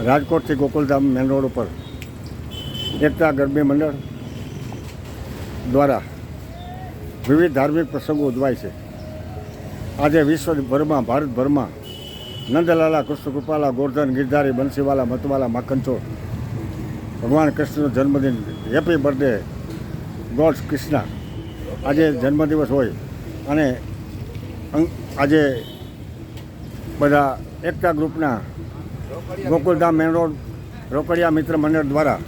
રાજકોટથી Gokuldham main road ઉપર એકતા ગરબી મંડળ દ્વારા વિવિધ ધાર્મિક પ્રસંગો ઉજવાય છે. આજે વિશ્વભરમાં ભારતભરમાં નંદલાલા, કૃષ્ણ કૃપાલા, ગોરધન, ગિરધારી, બંસીવાલા, મતવાલા, માખનચોર ભગવાન કૃષ્ણનો જન્મદિન, હેપી બર્થડે ગોડ કૃષ્ણ. આજે જન્મદિવસ હોય અને આજે બધા એકતા ગ્રુપના ગોકુલધામ મેન રોડ રોકડિયા મિત્ર મંડળ દ્વારા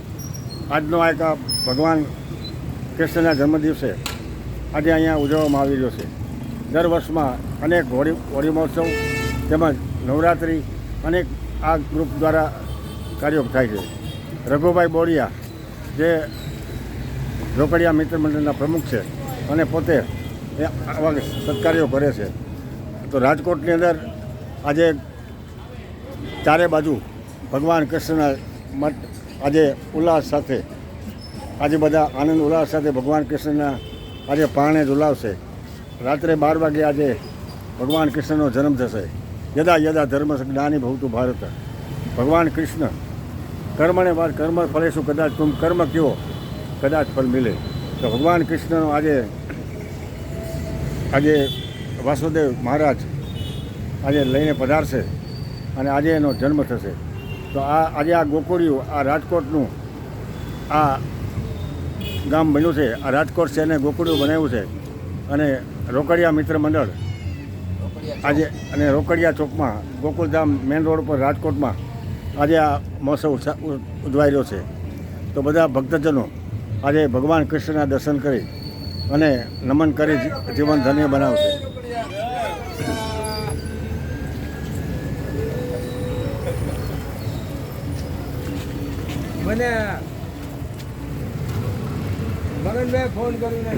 આજનો આ એક ભગવાન કૃષ્ણના જન્મદિવસે આજે અહીંયા ઉજવવામાં આવી રહ્યો છે. દર વર્ષમાં અનેક હોળી મહોત્સવ તેમજ નવરાત્રિ અનેક આ ગ્રુપ દ્વારા કાર્યો થાય છે. રઘુભાઈ બોડિયા જે રોકડિયા મિત્ર મંડળના પ્રમુખ છે અને પોતે આવા સત્કાર્યો કરે છે. તો રાજકોટની અંદર આજે ચારે બાજુ ભગવાન કૃષ્ણના આજે ઉલ્લાસ સાથે આજે બધા આનંદ ઉલ્લાસ સાથે ભગવાન કૃષ્ણના આજે પારણે ઝુલાવશે. રાત્રે 12 વાગે આજે ભગવાન કૃષ્ણનો જન્મ થશે. યદા યદા ધર્મ જ્ઞાની ભવતું ભારત. ભગવાન કૃષ્ણ કર્મને બાદ કર્મ ફલેશું કદાચ તુમ કર્મ કયો કદાચ ફલ મિલે. તો ભગવાન કૃષ્ણનો આજે વાસુદેવ મહારાજ આજે લઈને પધારશે અને આજે એનો જન્મ થશે. તો આજે આ ગોકુળિયું આ રાજકોટનું આ ગામ બન્યું છે. આ રાજકોટ શહેરને ગોકુળિયું બનાવ્યું છે અને રોકડિયા મિત્ર મંડળ આજે અને રોકડિયા ચોકમાં ગોકુલધામ મેન રોડ પર રાજકોટમાં આજે આ મહોત્સવ ઉજવાઈ રહ્યો છે. તો બધા ભક્તજનો આજે ભગવાન કૃષ્ણના દર્શન કરી અને નમન કરી જીવન ધન્ય બનાવશે. મને મગનભાઈ ફોન કરીને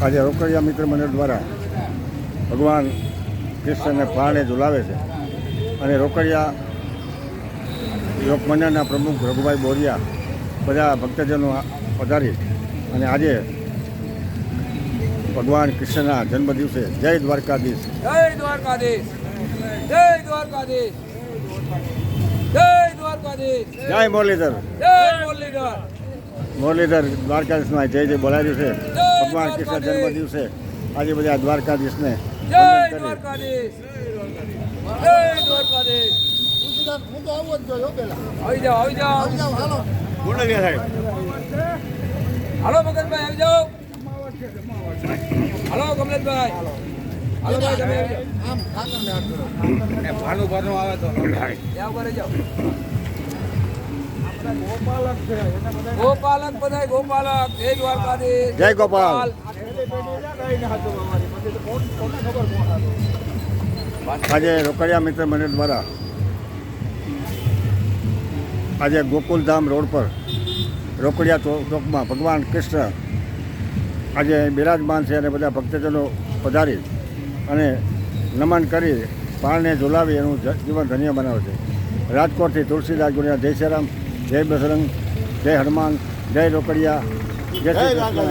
આજે રોકડિયા મિત્ર મંડળ દ્વારા ભગવાન કૃષ્ણને પારણે ઝુલાવે છે અને રોકડિયા યોગ મંડળના પ્રમુખ રઘુભાઈ બોરિયા બધા ભક્તજનો પધારી અને આજે ભગવાન કૃષ્ણના જન્મ દિવસે જય દ્વારકાધીશ, જય દ્વારકાધીશ, જય દ્વારકાધીશ, જય દ્વારકાધીશ, જય મુરલીધર, જય મુરલીધર, મુરલીધર દ્વારકાધીશમાં જય જય બોલાવ્યું છે. ભગવાન કૃષ્ણ જન્મ દિવસે આજે બધા દ્વારકાધીશને જય દ્વારકાધીશ, જય દ્વારકાધીશ. આવી જાઓ, આવી જાઓ, હાલો મગનભાઈ આવી જાઓ, હાલો કમલેશભાઈ, હાલો ભાઈ તમે આવી જાઓ. ભાનું આવે તો જાઓ કરે જાઓ. ગોપાલક બધા ગોપાલક, જય દ્વારકાધીશ, જય ગોપાલ. આજે રોકડિયા મિત્ર મંડળ દ્વારા આજે ગોકુલધામ રોડ પર રોકડિયા ચોકમાં ભગવાન કૃષ્ણ આજે બિરાજમાન છે અને બધા ભક્તજનો પધારી અને નમન કરી પારણે ઝુલાવી એનું જીવન ધન્ય બનાવે છે. રાજકોટથી તુલસીદાસ ગુણિયા, જય શ્રી રામ, જય બજરંગ, જય હનુમાન, જય રોકડિયા, જય શ્રી કૃષ્ણ,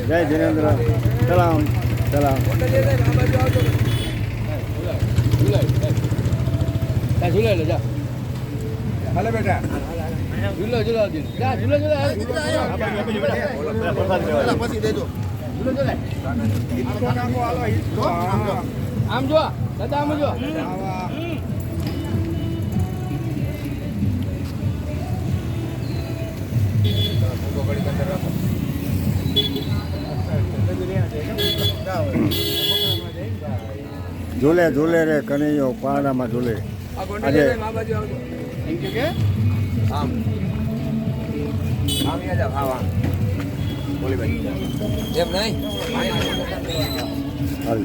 જય જિનેન્દ્ર. સલામ સલામ. ઝુલે લે જા, હાલે બેટા, ઝુલો ઝુલો જા, ઝુલો ઝુલો પછી દેજો, ઝુલો ઝુલે આમ જો દાદા, આમ જો. ઝૂલે ઝૂલે રે કનૈયો પારણામાં ઝૂલે. આજે આમ એમ નહીં હાલ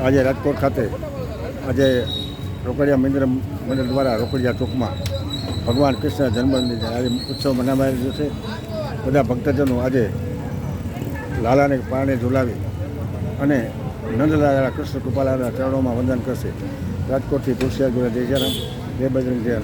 આજે રાજકોટ ખાતે આજે રોકડિયા મંદિર દ્વારા રોકડિયા ચોકમાં ભગવાન કૃષ્ણ જન્મદિન આજે ઉત્સવ મનાવાઈ રહ્યો છે. બધા ભક્તજનો આજે લાલાને પારણે ઝુલાવી અને નંદલાલા કૃષ્ણ કૃપાલાના ચરણોમાં વંદન કરશે. રાજકોટથી તુલસિયા જોડે જય જયરામ, જય બજરંગ જય.